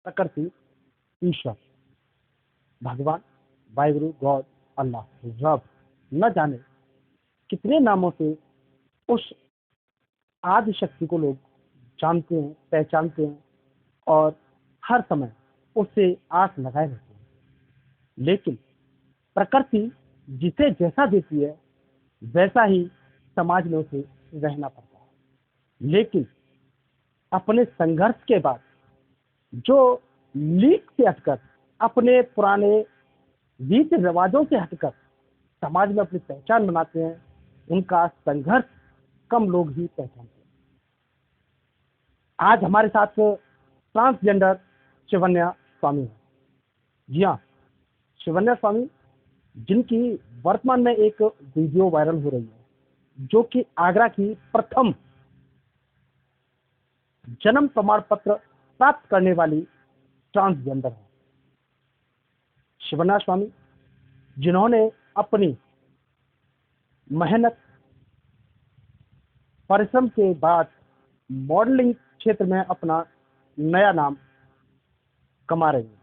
प्रकृति, ईश्वर, भगवान, वाहिगुरु, गॉड, अल्लाह, रब, न जाने कितने नामों से उस आदि शक्ति को लोग जानते हैं, पहचानते हैं और हर समय उससे आस लगाए रहते हैं। लेकिन प्रकृति जिसे जैसा देती है वैसा ही समाज में उसे रहना पड़ता है। लेकिन अपने संघर्ष के बाद जो लीक से हटकर, अपने पुराने रीति रिवाजों से हटकर समाज में अपनी पहचान बनाते हैं, उनका संघर्ष कम लोग ही पहचानते हैं। आज हमारे साथ ट्रांसजेंडर शिवन्या स्वामी है। जी हाँ, शिवन्या स्वामी, जिनकी वर्तमान में एक वीडियो वायरल हो रही है, जो कि आगरा की प्रथम जन्म प्रमाण पत्र प्राप्त करने वाली ट्रांसजेंडर है। शिवन्या स्वामी, जिन्होंने अपनी मेहनत, परिश्रम के बाद मॉडलिंग क्षेत्र में अपना नया नाम कमा रही है।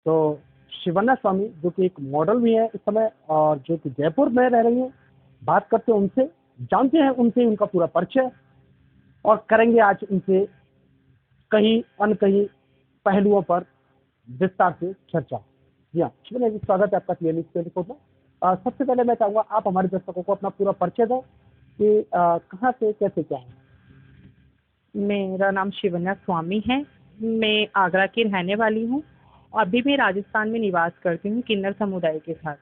तो शिवन्या स्वामी, जो कि एक मॉडल भी है इस समय और जो कि जयपुर में रह रही हैं, बात करते हैं उनसे, जानते हैं उनसे उनका पूरा परिचय और करेंगे आज उनसे कहीं अनकहीं पहलुओं पर विस्तार से चर्चा। जी हाँ शिवन्या जी, स्वागत है आपका क्लियर न्यूज़ 24 में। सबसे पहले मैं चाहूँगा आप हमारे दर्शकों को अपना पूरा परिचय दें कि कहाँ से कैसे क्या है। मेरा नाम शिवन्या स्वामी है। मैं आगरा की रहने वाली हूँ। अभी मैं राजस्थान में निवास करती हूँ किन्नर समुदाय के साथ।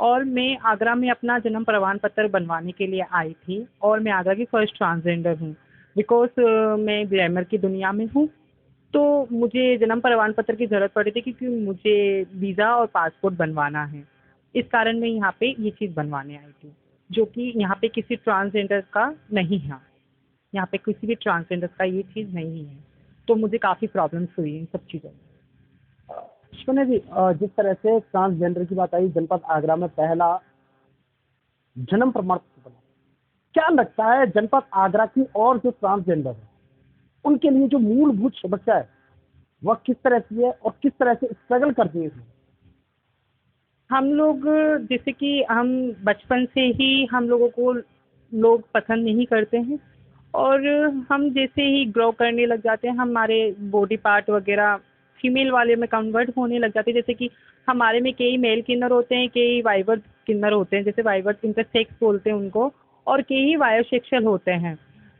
और मैं आगरा में अपना जन्म प्रमाण पत्र बनवाने के लिए आई थी और मैं आगरा की फर्स्ट ट्रांसजेंडर हूँ। बिकॉज मैं ग्लैमर की दुनिया में हूँ, तो मुझे जन्म प्रमाण पत्र की ज़रूरत पड़ी थी क्योंकि मुझे वीज़ा और पासपोर्ट बनवाना है। इस कारण मैं यहाँ पे ये चीज़ बनवाने आई थी, जो कि यहाँ पे किसी ट्रांसजेंडर का नहीं है। यहाँ पे किसी भी ट्रांसजेंडर का ये चीज़ नहीं है, तो मुझे काफ़ी प्रॉब्लम्स हुई इन सब चीज़ों में। शिवन्या जी, जिस तरह से ट्रांसजेंडर की बात आई, जनपद आगरा में पहला जन्म प्रमाण पत्र बना, क्या लगता है जनपद आगरा की और जो ट्रांसजेंडर है उनके लिए जो मूलभूत समस्या है वह किस तरह की है और किस तरह से स्ट्रगल करती है इसमें? हम लोग, जैसे कि हम बचपन से ही हम लोगों को लोग पसंद नहीं करते हैं और हम जैसे ही ग्रो करने लग जाते हैं हमारे बॉडी पार्ट वगैरह फीमेल वाले में कन्वर्ट होने लग जाते हैं। जैसे कि हमारे में कई मेल किन्नर होते हैं, कई वाइवर्स किन्नर होते हैं, जैसे वाइवर्स इंटरसेक्स बोलते हैं उनको, और कई बायोसेक्सुअल होते हैं।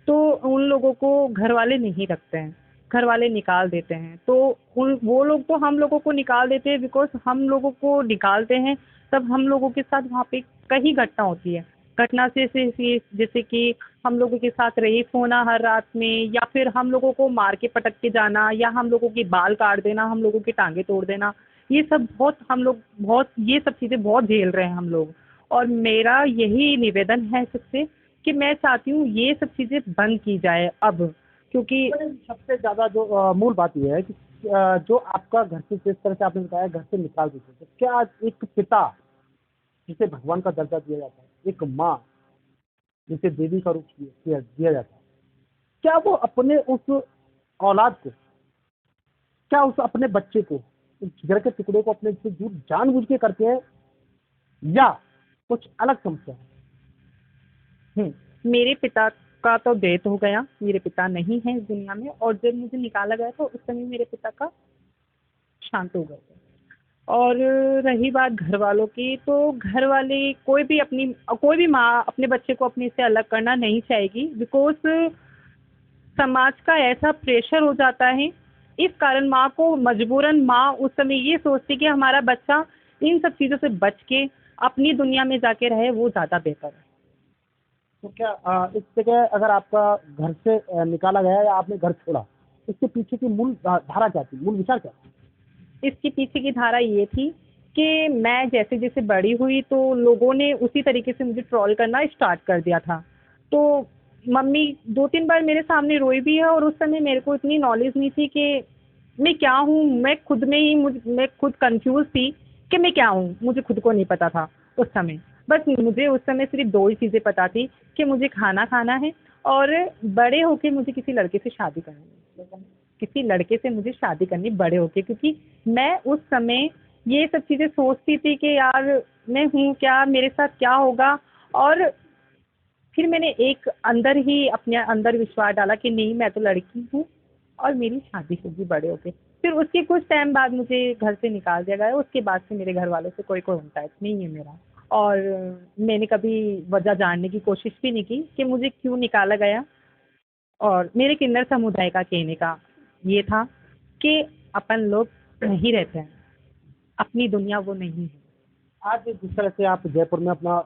तो उन लोगों को घर वाले नहीं रखते हैं, घर वाले निकाल देते हैं। तो उन वो लोग तो हम लोगों को निकाल देते हैं, बिकॉज हम लोगों को निकालते हैं तब हम लोगों के साथ वहाँ पे कई घटना होती है। घटना से जैसे कि हम लोगों के साथ रेप होना हर रात में, या फिर हम लोगों को मार के पटक के जाना, या हम लोगों के बाल काट देना, हम लोगों की टांगे तोड़ देना। ये सब बहुत हम लोग बहुत ये सब चीज़ें बहुत झेल रहे हैं हम लोग। और मेरा यही निवेदन है सबसे कि मैं चाहती हूँ ये सब चीज़ें बंद की जाए अब, क्योंकि सबसे ज्यादा जो मूल बात यह है कि जो आपका घर से, जिस तरह से आपने बताया घर से निकाल देते हैं, तो क्या एक पिता जिसे भगवान का दर्जा दिया जाता है, एक माँ जिसे देवी का रूप दिया जाता है, क्या वो अपने उस औलाद को, क्या उस अपने बच्चे को, उस जिगर के टुकड़े को अपने से दूर जानबूझ के करते हैं या कुछ अलग समस्या है? मेरे पिता का तो डेथ हो गया, मेरे पिता नहीं है इस दुनिया में, और जब मुझे निकाला गया तो उस समय मेरे पिता का शांत हो गए थे। और रही बात घर वालों की, तो घर वाले कोई भी माँ अपने बच्चे को अपने से अलग करना नहीं चाहेगी, बिकॉज समाज का ऐसा प्रेशर हो जाता है। इस कारण माँ को मजबूरन माँ उस समय ये सोचती कि हमारा बच्चा इन सब चीज़ों से बच के अपनी दुनिया में जाके रहे, वो ज़्यादा बेहतर है। तो क्या इस जगह अगर आपका घर से निकाला गया या आपने घर छोड़ा, इसके पीछे की मूल धारा क्या थी, मूल विचार क्या था? इसके पीछे की धारा ये थी कि मैं जैसे जैसे बड़ी हुई तो लोगों ने उसी तरीके से मुझे ट्रोल करना स्टार्ट कर दिया था। तो मम्मी 2-3 बार मेरे सामने रोई भी है, और उस समय मेरे को इतनी नॉलेज नहीं थी कि मैं क्या हूँ। मैं खुद कंफ्यूज थी कि मैं क्या हूँ, मुझे खुद को नहीं पता था उस समय। बस मुझे उस समय सिर्फ 2 ही चीज़ें पता थी कि मुझे खाना खाना है और बड़े होके मुझे किसी लड़के से शादी करनी है। किसी लड़के से मुझे शादी करनी बड़े होके, क्योंकि मैं उस समय ये सब चीज़ें सोचती थी कि यार मैं हूँ क्या, मेरे साथ क्या होगा। और फिर मैंने एक अंदर ही अपने अंदर विश्वास डाला कि नहीं, मैं तो लड़की हूँ और मेरी शादी होगी बड़े होके। फिर उसके कुछ टाइम बाद मुझे घर से निकाल दिया गया। उसके बाद से मेरे घर वालों से कोई कॉन्टैक्ट नहीं है मेरा, और मैंने कभी वजह जानने की कोशिश भी नहीं की कि मुझे क्यों निकाला गया। और मेरे किन्नर समुदाय का कहने का ये था कि अपन लोग नहीं रहते हैं, अपनी दुनिया वो नहीं है। आज जिस तरह से आप जयपुर में अपना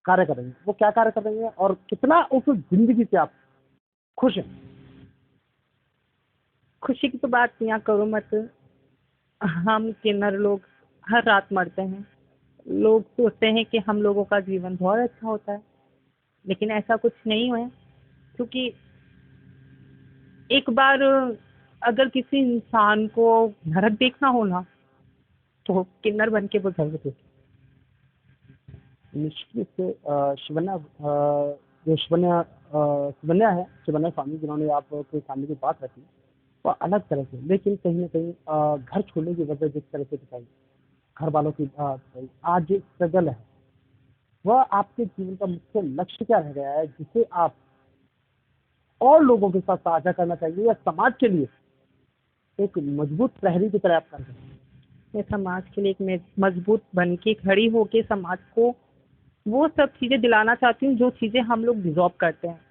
कार्य कर रही हैं, वो क्या कार्य कर रही हैं और कितना उस जिंदगी से आप खुश हैं? खुशी की तो बात यहाँ करो मत। हम किन्नर लोग हर रात मरते हैं। लोग सोचते हैं कि हम लोगों का जीवन बहुत अच्छा होता है, लेकिन ऐसा कुछ नहीं है। क्योंकि एक बार अगर किसी इंसान को नरक देखना हो ना, तो किन्नर बन के वो जरूर देखे। निश्चित से जो शिवन्या है, शिवन्या स्वामी, जिन्होंने आपके सामने की बात रखी, वो अलग तरह से, लेकिन कहीं ना कहीं घर छोड़ने की वजह जिस तरह से बताई, घर वालों की बताई, आज जो स्ट्रगल है, वह आपके जीवन का मुख्य लक्ष्य क्या रह गया है, जिसे आप और लोगों के साथ साझा करना चाहिए, या समाज के लिए एक मजबूत प्रहरी की तरह आप कर रहे हैं? मैं समाज के लिए एक मजबूत बन के खड़ी होके समाज को वो सब चीज़ें दिलाना चाहती हूँ जो चीज़ें हम लोग डिजर्व करते हैं।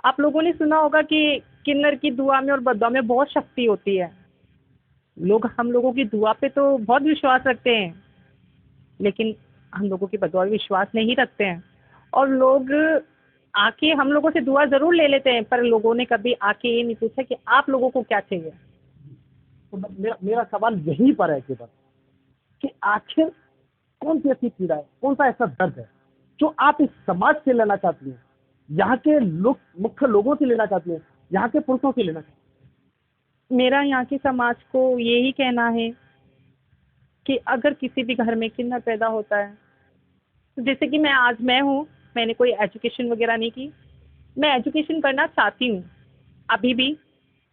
आप लोगों ने सुना होगा कि किन्नर की दुआ में और बद्दुआ में बहुत शक्ति होती है। लोग हम लोगों की दुआ पे तो बहुत विश्वास रखते हैं, लेकिन हम लोगों की बद्दुआ पे विश्वास नहीं रखते हैं। और लोग आके हम लोगों से दुआ ज़रूर ले लेते हैं, पर लोगों ने कभी आके ये नहीं पूछा कि आप लोगों को क्या चाहिए। तो मेरा सवाल यहीं पर है केवल, कि आखिर कौन सी ऐसी पीड़ा है, कौन सा ऐसा दर्द है जो आप इस समाज से लेना चाहती हैं, यहाँ के लोग, मुख्य लोगों से लेना चाहती हैं, यहाँ के पुरुषों से लेना चाहती मेरा यहाँ के समाज को यही कहना है कि अगर किसी भी घर में किन्नर पैदा होता है, तो जैसे कि मैं हूँ, मैंने कोई एजुकेशन वगैरह नहीं की। मैं एजुकेशन करना चाहती हूँ अभी भी,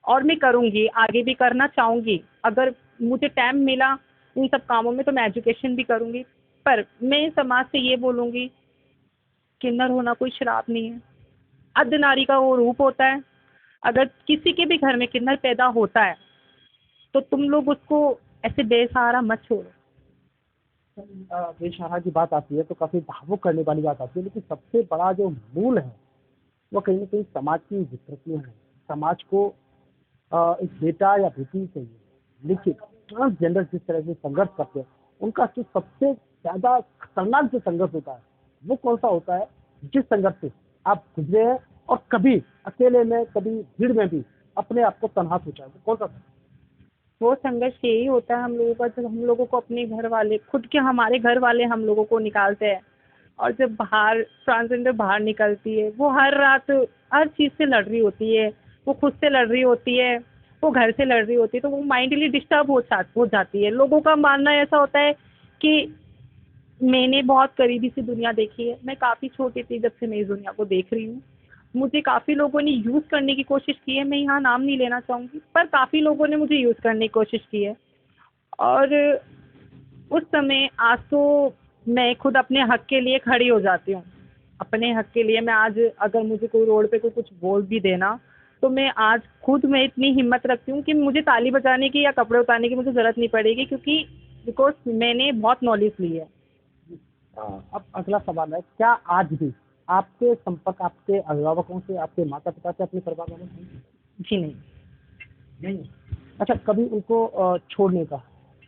और मैं करूँगी, आगे भी करना चाहूँगी। अगर मुझे टाइम मिला इन सब कामों में तो मैं एजुकेशन भी करूँगी। पर मैं समाज से ये बोलूँगी, किन्नर होना कोई श्राप नहीं है, अर्धनारी का वो रूप होता है। अगर किसी के भी घर में किन्नर पैदा होता है तो तुम लोग उसको ऐसे बेसहारा मत छोड़ो। हैं। बेशहारा की बात आती है तो काफी भावुक करने वाली बात आती है, लेकिन सबसे बड़ा जो मूल है वो कहीं ना कहीं समाज की विकृतियां हैं। समाज को एक बेटा या बेटी चाहिए, लेकिन ट्रांसजेंडर जिस तरह से संघर्ष करते हैं, उनका जो सबसे ज्यादा खतरनाक जो संघर्ष होता है वो कौन सा होता है, जिस संघर्ष से आप गुजरे हैं और कभी अकेले में, कभी भीड़ में भी अपने आप को तनहा सोचा है, वो कौन सा था? वो संघर्ष यही होता है हम लोगों का, जब हम लोगों को अपने घर वाले, खुद के हमारे घर वाले हम लोगों को निकालते हैं। और जब बाहर ट्रांसजेंडर बाहर निकलती है, वो हर रात हर चीज़ से लड़ रही होती है। वो खुद से लड़ रही होती है, वो घर से लड़ रही होती है, तो वो माइंडली डिस्टर्ब हो जाती है। लोगों का मानना ऐसा होता है कि मैंने बहुत करीबी से दुनिया देखी है। मैं काफ़ी छोटी थी जब से मैं इस दुनिया को देख रही हूँ। मुझे काफ़ी लोगों ने यूज़ करने की कोशिश की है। मैं यहाँ नाम नहीं लेना चाहूँगी, पर काफ़ी लोगों ने मुझे यूज़ करने की कोशिश की है। और उस समय आज तो मैं खुद अपने हक के लिए खड़ी हो जाती हूँ। अपने हक के लिए मैं आज, अगर मुझे कोई रोड पे कोई कुछ बोल भी देना, तो मैं आज खुद में इतनी हिम्मत रखती हूँ कि मुझे ताली बजाने की या कपड़े उतारने की मुझे ज़रूरत नहीं पड़ेगी, क्योंकि बिकॉज मैंने बहुत नॉलेज ली है। अब अगला सवाल है, क्या आज भी आपके संपर्क आपके अभिभावकों से, आपके माता पिता से, अपने परिवार वालों से? जी नहीं। नहीं। अच्छा, कभी उनको छोड़ने का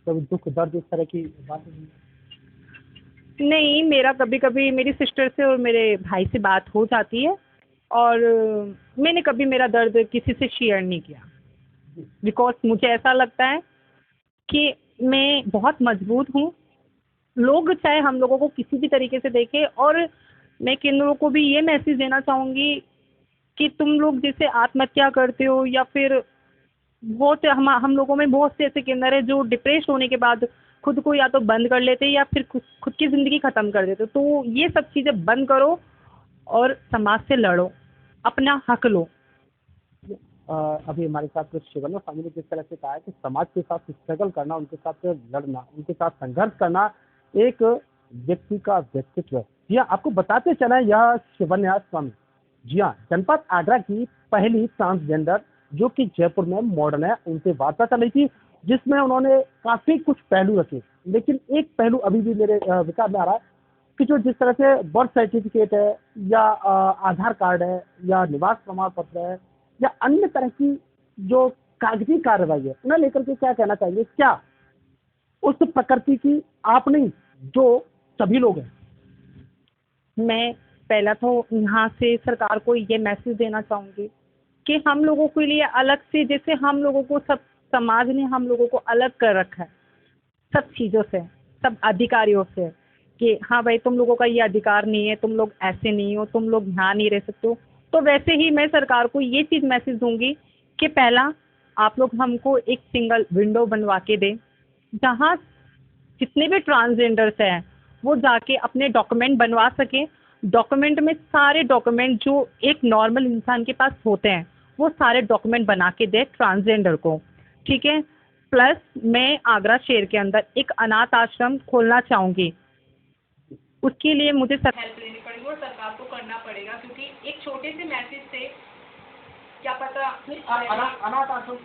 कभी दुख दर्द इस तरह की बात नहीं? नहीं, मेरा कभी कभी मेरी सिस्टर से और मेरे भाई से बात हो जाती है, और मैंने कभी मेरा दर्द किसी से शेयर नहीं किया, बिकॉज मुझे ऐसा लगता है कि मैं बहुत मजबूत हूँ। लोग चाहे हम लोगों को किसी भी तरीके से देखें, और मैं किन्नरों को भी ये मैसेज देना चाहूँगी कि तुम लोग जैसे आत्महत्या करते हो, या फिर बहुत हम लोगों में बहुत से ऐसे किन्नर है जो डिप्रेस होने के बाद खुद को या तो बंद कर लेते हैं या फिर खुद की ज़िंदगी ख़त्म कर देते। तो ये सब चीज़ें बंद करो और समाज से लड़ो, अपना हक लो। अभी हमारे साथ शिवन्या स्वामी ने जिस तरह से कहा है कि समाज के साथ स्ट्रगल करना, उनके साथ लड़ना, उनके साथ संघर्ष करना एक व्यक्ति का व्यक्तित्व है। जी हाँ, आपको बताते चला यह शिवन्या स्वामी, जी हाँ, जनपद आगरा की पहली ट्रांसजेंडर जो कि जयपुर में मॉडर्न है, उनसे वार्ता चल रही थी जिसमें उन्होंने काफी कुछ पहलू रखे, लेकिन एक पहलू अभी भी मेरे विचार में आ रहा है कि जो जिस तरह से बर्थ सर्टिफिकेट है या आधार कार्ड है या निवास प्रमाण पत्र है या अन्य तरह की जो कागजी कार्रवाई है, उन्हें लेकर के क्या कहना चाहिए? क्या उस प्रकृति की आप नहीं जो सभी लोग हैं? मैं पहला तो यहाँ से सरकार को ये मैसेज देना चाहूँगी कि हम लोगों के लिए अलग से, जैसे हम लोगों को सब समाज ने हम लोगों को अलग कर रखा है सब चीज़ों से, सब अधिकारियों से, कि हाँ भाई तुम लोगों का ये अधिकार नहीं है, तुम लोग ऐसे नहीं हो, तुम लोग यहाँ नहीं रह सकते हो। तो वैसे ही मैं सरकार को ये चीज़ मैसेज दूंगी कि पहला आप लोग हमको एक सिंगल विंडो बनवा के दें जहाँ जितने भी ट्रांसजेंडर्स हैं वो जाके अपने डॉक्यूमेंट बनवा सकें। डॉक्यूमेंट में सारे डॉक्यूमेंट जो एक नॉर्मल इंसान के पास होते हैं वो सारे डॉक्यूमेंट बना के दे ट्रांसजेंडर को, ठीक है। प्लस मैं आगरा शहर के अंदर एक अनाथ आश्रम खोलना चाहूँगी, उसके लिए मुझे हेल्प लेनी पड़ेगी और सरकार को करना पड़ेगा, क्योंकि एक छोटे से मैसेज से क्या पता। अनाथ आश्रम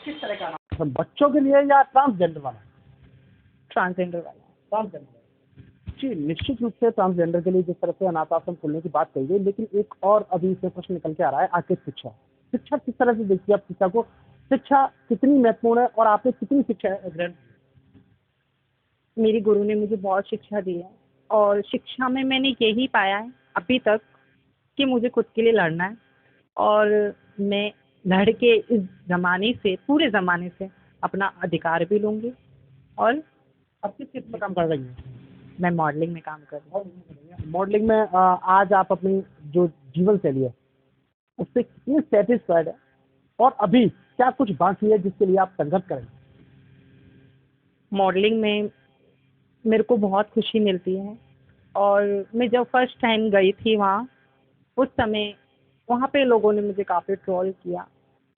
किस तरह का अनाथ आश्रम, बच्चों के लिए या ट्रांसजेंडर वाला? ट्रांसजेंडर वाला। ट्रांसजेंडर, जी, निश्चित रूप से ट्रांसजेंडर के लिए जिस तरह से अनाथ आश्रम खोलने की बात कही गई, लेकिन एक और अभी इसमें प्रश्न निकल के आ रहा है, आखिर शिक्षा किस तरह से देखिए आप शिक्षा को? शिक्षा कितनी महत्वपूर्ण है और आपने कितनी शिक्षा ग्रहण? मेरी गुरु ने मुझे बहुत शिक्षा दी है और शिक्षा में मैंने यही पाया है अभी तक कि मुझे खुद के लिए लड़ना है और मैं लड़ के इस ज़माने से, पूरे ज़माने से अपना अधिकार भी लूँगी। और अब किस चीज़ में काम कर रही हैं? मैं मॉडलिंग में काम कर रही हूँ। मॉडलिंग में आज आप अपनी जो जीवन शैली है उससे कितनी सेटिस्फाइड है और अभी क्या कुछ बाकी है जिसके लिए आप संघर्ष करेंगे? मॉडलिंग में मेरे को बहुत खुशी मिलती है और मैं जब फर्स्ट टाइम गई थी वहाँ, उस समय वहाँ पे लोगों ने मुझे काफ़ी ट्रोल किया,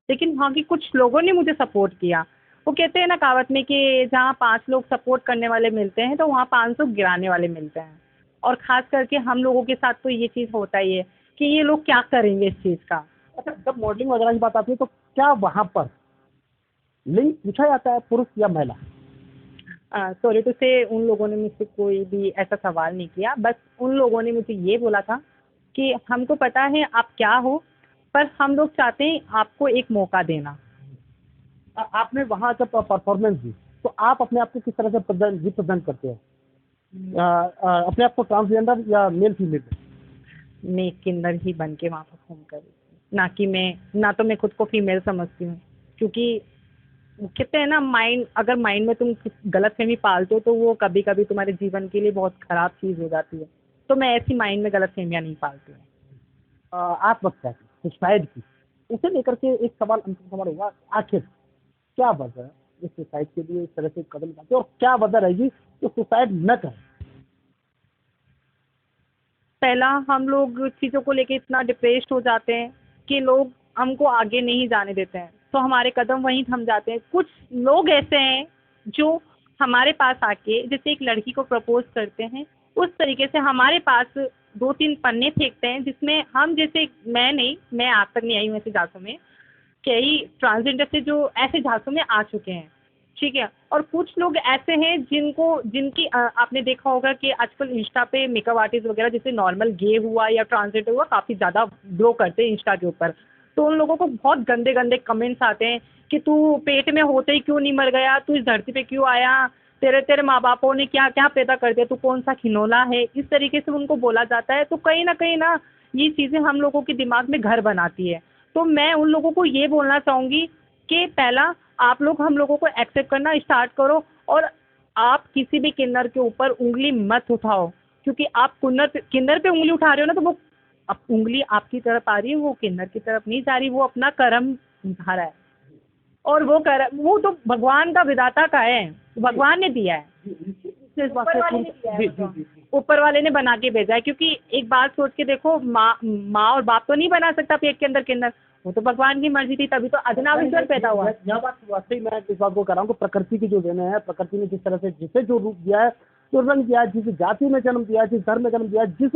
लेकिन वहाँ की कुछ लोगों ने मुझे सपोर्ट किया। वो कहते हैं ना कहावत में कि जहाँ 5 लोग सपोर्ट करने वाले मिलते हैं तो वहाँ 500 गिराने वाले मिलते हैं। और ख़ास करके हम लोगों के साथ तो ये चीज़ होता ही है कि ये लोग क्या करेंगे इस चीज़ का। अच्छा, जब मॉडलिंग वगैरह की बात आती है तो क्या वहाँ पर लिंग पूछा जाता है, पुरुष या महिला? सॉरी टू से उन लोगों ने मुझसे कोई भी ऐसा सवाल नहीं किया, बस उन लोगों ने मुझे ये बोला था कि हमको पता है आप क्या हो, पर हम लोग चाहते हैं आपको एक मौका देना। आपने वहाँ जब परफॉर्मेंस दी तो आप अपने आप को किस तरह से रिप्रेजेंट करते हैं? अपने आप को ट्रांसजेंडर या मेल फीमेल? मैं किन्नर ही बन के वहाँ परफॉर्म कर रही थी, ना कि ना तो मैं खुद को फीमेल समझती हूँ, क्योंकि कहते हैं ना अगर माइंड में तुम गलतफहमी पालते हो तो वो कभी कभी तुम्हारे जीवन के लिए बहुत खराब चीज़ हो जाती है। तो मैं ऐसी माइंड में गलतफहमियाँ नहीं पालती हूँ। आत्महत्या की, सुसाइड की, उसे लेकर के एक सवाल, अंतिम सवाल होगा, आखिर क्या वजह है इस सुसाइड के लिए इस तरह से कदम उठाते और क्या वजह रहेगी तो सुसाइड न करें? पहला, हम लोग चीज़ों को लेके इतना डिप्रेस्ड हो जाते हैं कि लोग हमको आगे नहीं जाने देते हैं, तो हमारे कदम वहीं थम जाते हैं। कुछ लोग ऐसे हैं जो हमारे पास आके जैसे एक लड़की को प्रपोज करते हैं, उस तरीके से हमारे पास 2-3 पन्ने फेंकते हैं जिसमें हम, जैसे मैं आज तक नहीं आई हूँ ऐसे झांसों में, कई ट्रांसजेंडर से जो ऐसे झांसों में आ चुके हैं, ठीक है। और कुछ लोग ऐसे हैं जिनकी आपने देखा होगा कि आजकल इंस्टा पे मेकअप आर्टिस्ट वगैरह, जैसे नॉर्मल गे हुआ या ट्रांसजेंडर हुआ, काफ़ी ज़्यादा ग्रो करते हैं इंस्टा के ऊपर। तो उन लोगों को बहुत गंदे गंदे कमेंट्स आते हैं कि तू पेट में होते ही क्यों नहीं मर गया, तू इस धरती पे क्यों आया, तेरे माँ बापों ने क्या क्या पैदा कर दिया, तू कौन सा खिलौना है, इस तरीके से उनको बोला जाता है। तो कहीं ना ये चीज़ें हम लोगों के दिमाग में घर बनाती है। तो मैं उन लोगों को ये बोलना चाहूँगी कि पहला, आप लोग हम लोगों को एक्सेप्ट करना स्टार्ट करो और आप किसी भी किन्नर के ऊपर उंगली मत उठाओ, क्योंकि आप किन्नर पे उंगली उठा रहे हो ना, तो वो अब उंगली आपकी तरफ आ रही है, वो किन्नर की तरफ नहीं जा रही, वो अपना कर्म निभा रहा है। और वो कर्म, वो तो भगवान का, विधाता का है, भगवान ने दिया है, ऊपर वाले ने बना के भेजा है। क्योंकि एक बात सोच के देखो, माँ और बाप तो नहीं बना सकता पेट के अंदर किन्नर, वो तो भगवान की मर्जी थी, तभी तो अदना ईश्वर पैदा हुआ। यह बात वाकई मैं इस बात को कर रहा हूँ कि प्रकृति की जो देन है, प्रकृति ने जिस तरह से जिसे जो रूप दिया है, जो रंग दिया है, जिस जाति में जन्म दिया है, जिस धर्म में जन्म दिया है, जिस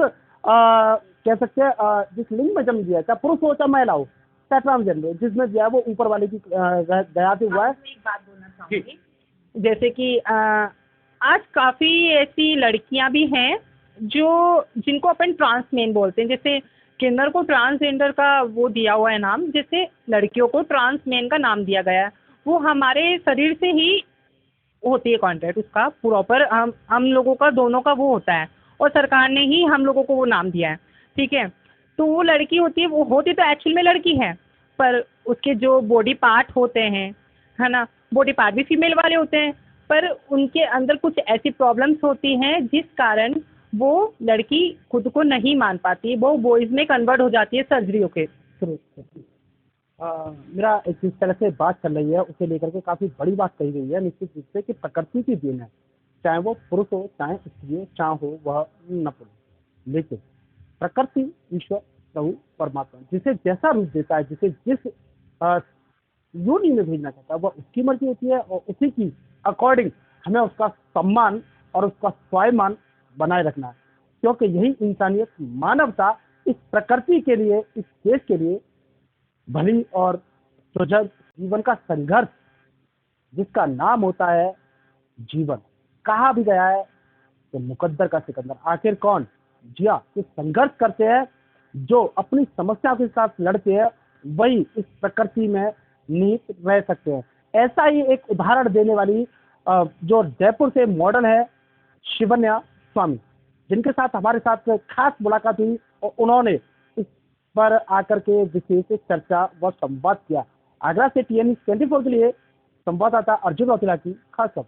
कह सकते हैं जिस लिंग में जन्म दिया है, चाहे पुरुष हो चाहे महिला हो, चाहे ट्रांसजेंडर हो, जिसमें दिया है वो ऊपर वाले की दया से हुआ है। एक बात बोलना चाहूंगी, जैसे कि आज काफी ऐसी लड़कियां भी हैं जो जिनको अपन ट्रांसमेन बोलते हैं, जैसे किन्नर को ट्रांसजेंडर का वो दिया हुआ है नाम, जैसे लड़कियों को ट्रांसमेन का नाम दिया गया है। वो हमारे शरीर से ही होती है कॉन्ट्रैक्ट, उसका प्रॉपर हम लोगों का दोनों का वो होता है, और सरकार ने ही हम लोगों को वो नाम दिया है, ठीक है। तो वो लड़की होती है, वो होती तो एक्चुअल में लड़की है, पर उसके जो बॉडी पार्ट होते हैं, है ना, बॉडी पार्ट भी फीमेल वाले होते हैं, पर उनके अंदर कुछ ऐसी प्रॉब्लम्स होती हैं जिस कारण वो लड़की खुद को नहीं मान पाती, वो बॉयज़ में कन्वर्ट हो जाती है सर्जरियों के थ्रू। मेरा जिस तरह से बात चल रही है उसे लेकर के काफी बड़ी बात कही गई है निश्चित रूप से कि प्रकृति की देन है, चाहे वो पुरुष हो चाहे स्त्री हो, चाहे हो वह नपुंसक, लेकिन प्रकृति ईश्वर प्रभु परमात्मा जिसे जैसा रूप देता है, जिसे जिस योनि में भेजना चाहता है, वह उसकी मर्जी होती है और उसी की अकॉर्डिंग हमें उसका सम्मान और उसका स्वाभिमान बनाए रखना है, क्योंकि यही इंसानियत, मानवता इस प्रकृति के लिए, इस देश के लिए भली और सुजग जीवन का संघर्ष जिसका नाम होता है जीवन, कहा भी गया है कि मुकद्दर का सिकंदर आखिर कौन, जिया जो संघर्ष करते हैं, जो अपनी समस्या के साथ लड़ते हैं, वही इस प्रकृति में निहित रह सकते हैं। ऐसा ही एक उदाहरण देने वाली जो जयपुर से मॉडल है शिवन्या स्वामी, जिनके साथ हमारे साथ खास मुलाकात हुई और उन्होंने इस पर आकर के विशेष चर्चा व संवाद किया। आगरा से TNE 24 के लिए संवाददाता अर्जुन रौतेला की खास खबर।